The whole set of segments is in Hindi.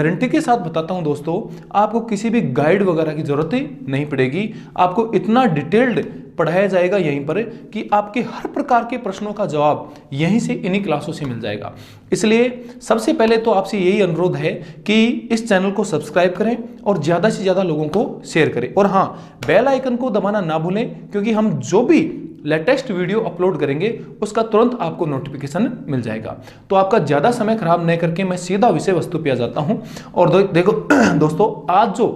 गारंटी के साथ बताता हूं दोस्तों, आपको किसी भी गाइड वगैरह की जरूरत ही नहीं पड़ेगी। आपको इतना डिटेल्ड पढ़ाया जाएगा यहीं पर कि आपके हर प्रकार के प्रश्नों का जवाब यहीं से, इन्हीं क्लासों से मिल जाएगा। इसलिए सबसे पहले तो आपसे यही अनुरोध है कि इस चैनल को सब्सक्राइब करें और ज्यादा से ज्यादा लोगों को शेयर करें। और हाँ, बेल आइकन को दबाना ना भूलें, क्योंकि हम जो भी लेटेस्ट वीडियो अपलोड करेंगे उसका तुरंत आपको नोटिफिकेशन मिल जाएगा। तो आपका ज्यादा समय खराब नहीं करके मैं सीधा विषय वस्तु पे आ जाता हूं। और देखो दोस्तों, आज जो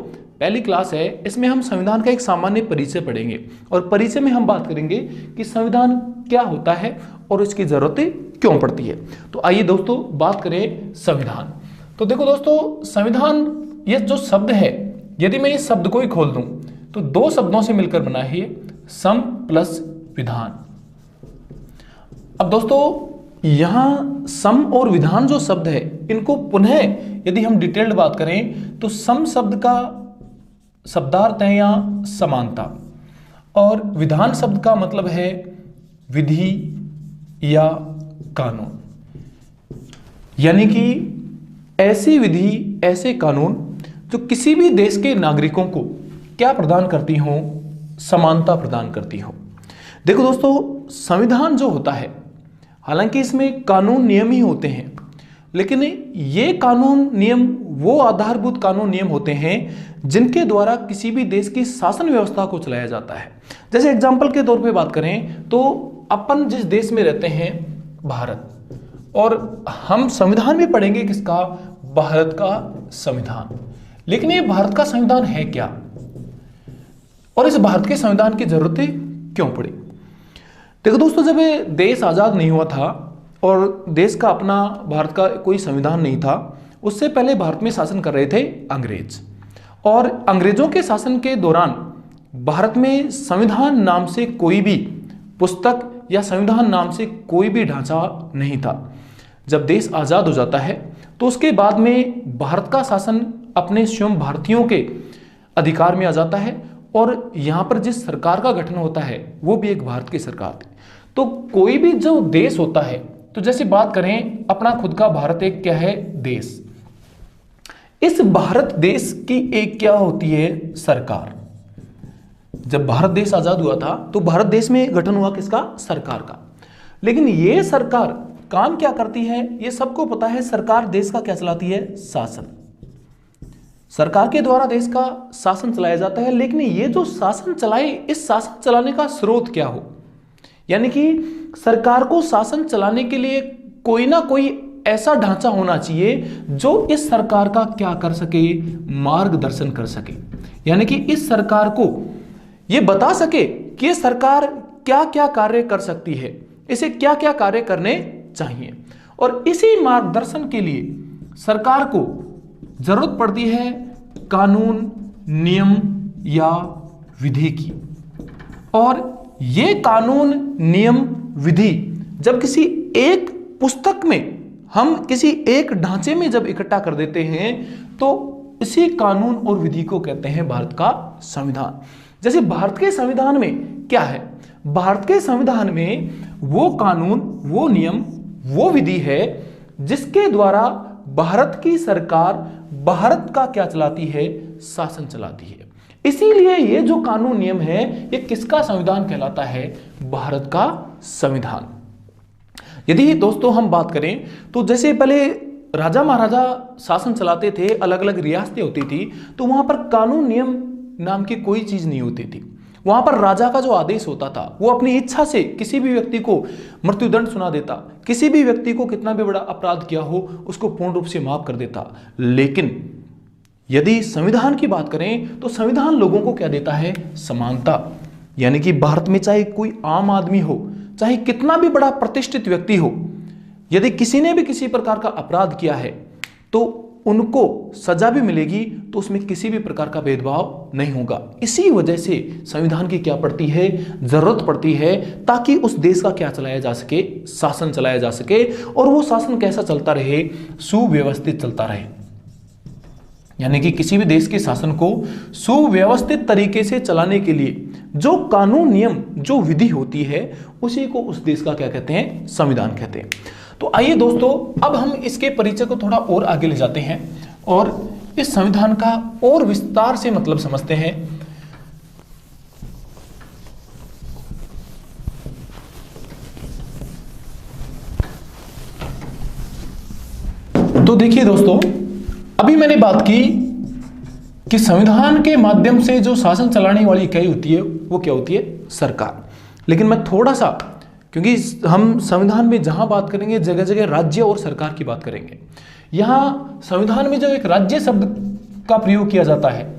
पहली क्लास है इसमें हम संविधान का एक सामान्य परिचय पढ़ेंगे और परिचय में हम बात करेंगे कि संविधान क्या होता है और इसकी जरूरतें क्यों पड़ती है। तो आइए दोस्तों बात करें संविधान। तो देखो दोस्तों, संविधान ये जो शब्द है, यदि मैं इस शब्द को ही खोल दूं तो दो शब्दों से मिलकर बना है, सम प्लस विधान। अब दोस्तों यहां सम और विधान जो शब्द है, इनको पुनः यदि हम डिटेल्ड बात करें तो सम शब्द का शब्दार्थ है या समानता, और विधान शब्द का मतलब है विधि या कानून। यानी कि ऐसी विधि, ऐसे कानून जो किसी भी देश के नागरिकों को क्या प्रदान करती हो, समानता प्रदान करती हो। देखो दोस्तों, संविधान जो होता है, हालांकि इसमें कानून नियम ही होते हैं, लेकिन ये कानून नियम वो आधारभूत कानून नियम होते हैं जिनके द्वारा किसी भी देश की शासन व्यवस्था को चलाया जाता है। जैसे एग्जांपल के तौर पे बात करें तो अपन जिस देश में रहते हैं, भारत, और हम संविधान भी पढ़ेंगे किसका, भारत का संविधान। लेकिन ये भारत का संविधान है क्या, और इस भारत के संविधान की जरूरतें क्यों पड़ी। देखो दोस्तों, जब देश आजाद नहीं हुआ था और देश का अपना, भारत का कोई संविधान नहीं था, उससे पहले भारत में शासन कर रहे थे अंग्रेज। और अंग्रेजों के शासन के दौरान भारत में संविधान नाम से कोई भी पुस्तक या संविधान नाम से कोई भी ढांचा नहीं था। जब देश आजाद हो जाता है तो उसके बाद में भारत का शासन अपने स्वयं भारतीयों के अधिकार में आ जाता है, और यहां पर जिस सरकार का गठन होता है वो भी एक भारत की सरकार थी। तो कोई भी जो देश होता है, तो जैसे बात करें अपना खुद का भारत एक क्या है, देश। इस भारत देश की एक क्या होती है, सरकार। जब भारत देश आजाद हुआ था तो भारत देश में गठन हुआ किसका, सरकार का। लेकिन ये सरकार काम क्या करती है, ये सबको पता है। सरकार देश का क्या चलाती है, शासन। सरकार के द्वारा देश का शासन चलाया जाता है। लेकिन ये जो शासन चलाए, इस शासन चलाने का स्रोत क्या हो, यानी कि सरकार को शासन चलाने के लिए कोई ना कोई ऐसा ढांचा होना चाहिए जो इस सरकार का क्या कर सके, मार्गदर्शन कर सके। यानी कि इस सरकार को यह बता सके कि ये सरकार क्या क्या कार्य कर सकती है, इसे क्या क्या कार्य करने चाहिए। और इसी मार्गदर्शन के लिए सरकार को जरूरत पड़ती है कानून, नियम या विधि की। और ये कानून, नियम, विधि जब किसी एक पुस्तक में, हम किसी एक ढांचे में जब इकट्ठा कर देते हैं तो इसी कानून और विधि को कहते हैं भारत का संविधान। जैसे भारत के संविधान में क्या है, भारत के संविधान में वो कानून, वो नियम, वो विधि है जिसके द्वारा भारत की सरकार भारत का क्या चलाती है, शासन चलाती है। इसीलिए ये जो कानून नियम है ये किसका संविधान कहलाता है, भारत का संविधान। यदि दोस्तों हम बात करें तो जैसे पहले राजा महाराजा शासन चलाते थे, अलग अलग रियासतें होती थी, तो वहां पर कानून नियम नाम की कोई चीज नहीं होती थी। वहां पर राजा का जो आदेश होता था वो अपनी इच्छा से किसी भी व्यक्ति को मृत्युदंड सुना देता, किसी भी व्यक्ति को कितना भी बड़ा अपराध किया हो उसको पूर्ण रूप से माफ कर देता। लेकिन यदि संविधान की बात करें तो संविधान लोगों को क्या देता है, समानता। यानी कि भारत में चाहे कोई आम आदमी हो, चाहे कितना भी बड़ा प्रतिष्ठित व्यक्ति हो, यदि किसी ने भी किसी प्रकार का अपराध किया है तो उनको सजा भी मिलेगी, तो उसमें किसी भी प्रकार का भेदभाव नहीं होगा। इसी वजह से संविधान की क्या पड़ती है, जरूरत पड़ती है, ताकि उस देश का क्या चलाया जा सके, शासन चलाया जा सके। और वो शासन कैसा चलता रहे, सुव्यवस्थित चलता रहे। यानी कि किसी भी देश के शासन को सुव्यवस्थित तरीके से चलाने के लिए जो कानून, नियम, जो विधि होती है, उसी को उस देश का क्या कहते हैं, संविधान कहते हैं। तो आइए दोस्तों, अब हम इसके परिचय को थोड़ा और आगे ले जाते हैं। और इस संविधान का और विस्तार से मतलब समझते हैं। तो देखिए दोस्तों, अभी मैंने बात की कि संविधान के माध्यम से जो शासन चलाने वाली इकाई होती है वो क्या होती है? सरकार। लेकिन मैं थोड़ा सा, क्योंकि हम संविधान में जहां बात करेंगे जगह जगह राज्य और सरकार की बात करेंगे, यहां संविधान में जो एक राज्य शब्द का प्रयोग किया जाता है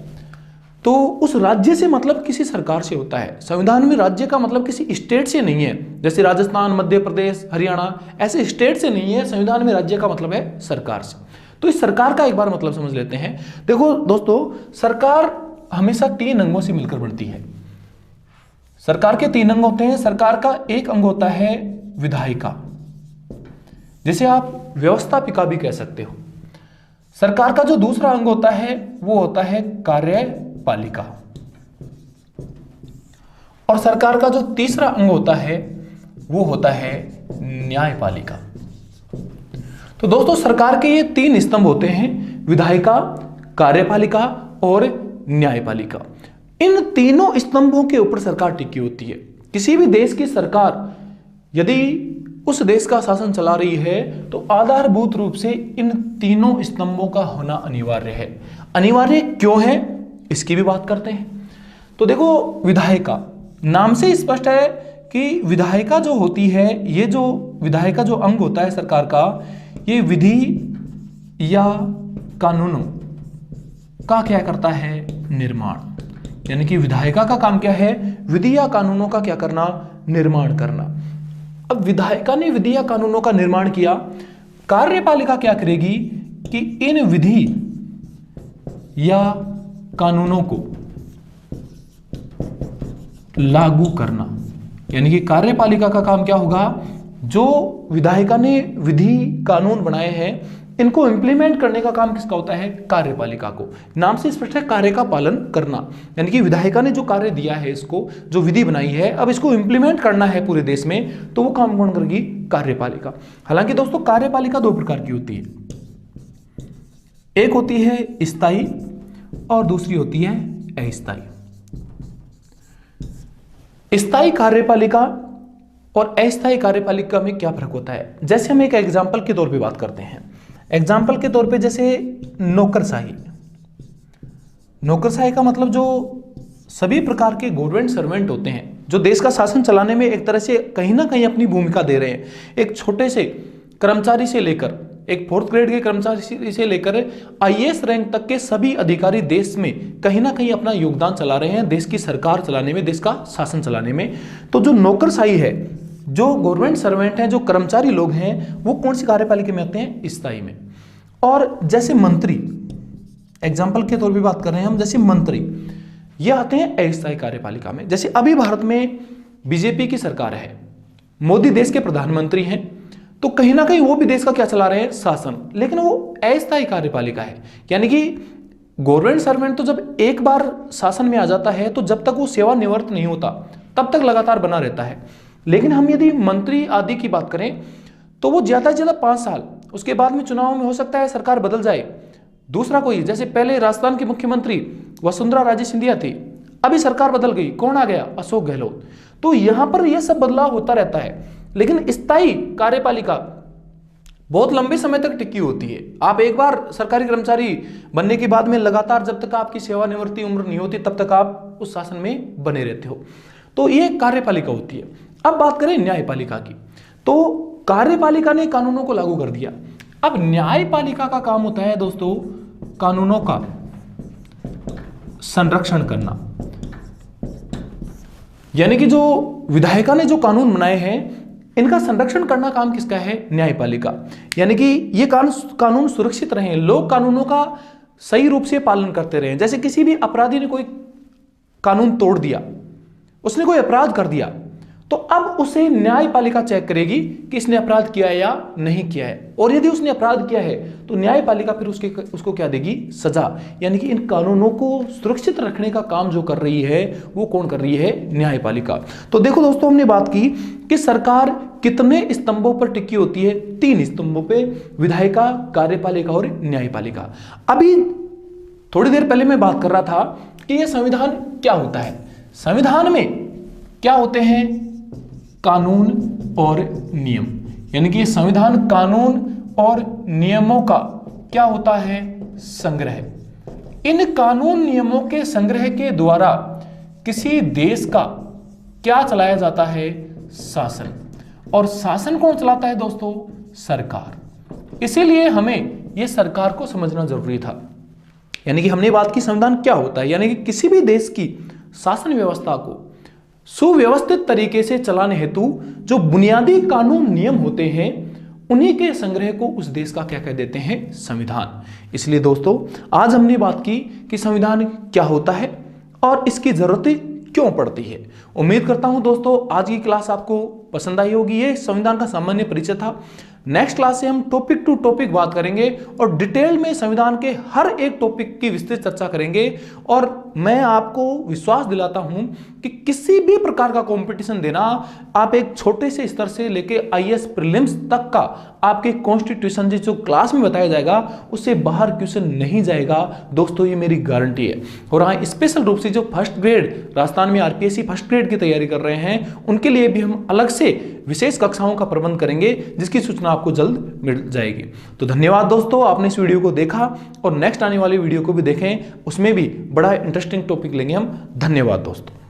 तो उस राज्य से मतलब किसी सरकार से होता है। संविधान में राज्य का मतलब किसी स्टेट से नहीं है, जैसे राजस्थान, मध्य प्रदेश, हरियाणा, ऐसे स्टेट से नहीं है। संविधान में राज्य का मतलब है सरकार से। तो इस सरकार का एक बार मतलब समझ लेते हैं। देखो दोस्तों, सरकार हमेशा 3 अंगों से मिलकर बनती है। सरकार के 3 अंग होते हैं। सरकार का एक अंग होता है विधायिका, जिसे आप व्यवस्थापिका भी कह सकते हो। सरकार का जो दूसरा अंग होता है वो होता है कार्यपालिका, और सरकार का जो तीसरा अंग होता है वो होता है न्यायपालिका। तो दोस्तों, सरकार के ये 3 स्तंभ होते हैं, विधायिका, कार्यपालिका और न्यायपालिका। इन तीनों स्तंभों के ऊपर सरकार टिकी होती है। किसी भी देश की सरकार यदि उस देश का शासन चला रही है तो आधारभूत रूप से इन तीनों स्तंभों का होना अनिवार्य है। अनिवार्य क्यों है, इसकी भी बात करते हैं। तो देखो, विधायिका, नाम से स्पष्ट है कि विधायिका जो होती है, ये जो विधायिका जो अंग होता है सरकार का, ये विधि या कानूनों का क्या करता है? निर्माण। यानी कि विधायिका का काम क्या है? विधि या कानूनों का क्या करना? निर्माण करना। अब विधायिका ने विधि या कानूनों का निर्माण किया, कार्यपालिका क्या करेगी कि इन विधि या कानूनों को लागू करना। यानी कि कार्यपालिका का काम क्या होगा? जो विधायिका ने विधि कानून बनाए हैं, इनको इंप्लीमेंट करने का काम किसका होता है? कार्यपालिका को। नाम से स्पष्ट है, कार्य का पालन करना। यानी कि विधायिका ने जो कार्य दिया है, इसको जो विधि बनाई है, अब इसको इंप्लीमेंट करना है पूरे देश में, तो वो काम कौन करेगी? कार्यपालिका। हालांकि दोस्तों, कार्यपालिका 2 प्रकार की होती है। एक होती है स्थायी और दूसरी होती है अस्थायी। स्थायी कार्यपालिका और अस्थायी कार्यपालिका में क्या फर्क होता है? जैसे हम एक एग्जाम्पल के तौर पे बात करते हैं। एग्जाम्पल के तौर पे जैसे नौकरशाही। नौकरशाही का मतलब जो सभी प्रकार के गवर्नमेंट सर्वेंट होते हैं, जो देश का शासन चलाने में एक तरह से कहीं ना कहीं अपनी भूमिका दे रहे हैं। एक छोटे से कर्मचारी से लेकर, एक 4th ग्रेड के कर्मचारी से लेकर IAS रैंक तक के सभी अधिकारी देश में कहीं ना कहीं अपना योगदान चला रहे हैं, देश की सरकार चलाने में, देश का शासन चलाने में। तो जो नौकरशाही है, जो गवर्नमेंट सर्वेंट हैं, जो कर्मचारी लोग हैं, वो कौन सी कार्यपालिका में आते हैं? स्थायी में। और जैसे मंत्री, एग्जाम्पल के तौर पे बात कर रहे हैं हम, जैसे मंत्री, ये आते हैं अस्थायी कार्यपालिका में। जैसे अभी भारत में बीजेपी की सरकार है, मोदी देश के प्रधानमंत्री हैं, तो कहीं ना कहीं वो भी देश का क्या चला रहे हैं? शासन। लेकिन वो अस्थायी कार्यपालिका है। यानी कि गवर्नमेंट सर्वेंट तो जब एक बार शासन में आ जाता है तो जब तक वो सेवानिवृत्त नहीं होता तब तक लगातार बना रहता है। लेकिन हम यदि मंत्री आदि की बात करें तो वो ज्यादा से ज्यादा 5 साल, उसके बाद में चुनाव में हो सकता है सरकार बदल जाए, दूसरा कोई, जैसे पहले राजस्थान की मुख्यमंत्री वसुंधरा राजे सिंधिया थी, अभी सरकार बदल गई, कौन आ गया? अशोक गहलोत। तो यहां पर यह सब बदलाव होता रहता है। लेकिन स्थायी कार्यपालिका बहुत लंबे समय तक टिकी होती है। आप एक बार सरकारी कर्मचारी बनने के बाद में लगातार जब तक आपकी सेवानिवृत्ति उम्र नहीं होती तब तक आप उस शासन में बने रहते हो। तो ये कार्यपालिका होती है। अब बात करें न्यायपालिका की, तो कार्यपालिका ने कानूनों को लागू कर दिया। अब न्यायपालिका का काम होता है दोस्तों कानूनों का संरक्षण करना। यानी कि जो विधायिका ने जो कानून बनाए हैं इनका संरक्षण करना काम किसका है? न्यायपालिका। यानी कि ये कानून सुरक्षित रहें, लोग कानूनों का सही रूप से पालन करते रहें। जैसे किसी भी अपराधी ने कोई कानून तोड़ दिया, उसने कोई अपराध कर दिया, तो अब उसे न्यायपालिका चेक करेगी कि इसने अपराध किया है या नहीं किया है, और यदि उसने अपराध किया है तो न्यायपालिका फिर उसको क्या देगी, सजा। यानी कि इन कानूनों को सुरक्षित रखने का काम जो कर रही है वो कौन कर रही है, न्यायपालिका। तो देखो दोस्तों, हमने बात की कि सरकार कितने स्तंभों पर टिकी होती है, 3 स्तंभों पे, विधायिका, कार्यपालिका और न्यायपालिका। अभी थोड़ी देर पहले मैं बात कर रहा था कि यह संविधान क्या होता है। संविधान में क्या होते हैं, कानून और नियम, यानी कि संविधान कानून और नियमों का क्या होता है, संग्रह। इन कानून नियमों के संग्रह के द्वारा किसी देश का क्या चलाया जाता है, शासन। और शासन कौन चलाता है दोस्तों, सरकार। इसीलिए हमें यह सरकार को समझना जरूरी था। यानी कि हमने बात की संविधान क्या होता है, यानी कि किसी भी देश की शासन व्यवस्था को सुव्यवस्थित तरीके से चलाने हेतु जो बुनियादी कानून नियम होते हैं, उन्हीं के संग्रह को उस देश का क्या कह देते हैं, संविधान। इसलिए दोस्तों, आज हमने बात की कि संविधान क्या होता है और इसकी जरूरत क्यों पड़ती है। उम्मीद करता हूं दोस्तों आज की क्लास आपको पसंद आई होगी। ये संविधान का सामान्य परिचय था। नेक्स्ट क्लास से हम टॉपिक टू टॉपिक बात करेंगे और डिटेल में संविधान के हर एक टॉपिक की विस्तृत चर्चा करेंगे। और मैं आपको विश्वास दिलाता हूं कि किसी भी प्रकार का कंपटीशन देना, आप एक छोटे से स्तर से लेके आईएएस प्रीलिम्स तक का आपके कॉन्स्टिट्यूशन जो क्लास में बताया जाएगा उससे बाहर क्वेश्चन नहीं जाएगा दोस्तों, ये मेरी गारंटी है। और हाँ, स्पेशल रूप से जो फर्स्ट ग्रेड राजस्थान में आरपीएससी फर्स्ट ग्रेड की तैयारी कर रहे हैं, उनके लिए भी हम अलग से विशेष कक्षाओं का प्रबंध करेंगे, जिसकी सूचना आपको जल्द मिल जाएगी। तो धन्यवाद दोस्तों, आपने इस वीडियो को देखा और नेक्स्ट आने वाली वीडियो को भी देखें, उसमें भी बड़ा इंटरेस्टिंग टॉपिक लेंगे हम। धन्यवाद दोस्तों।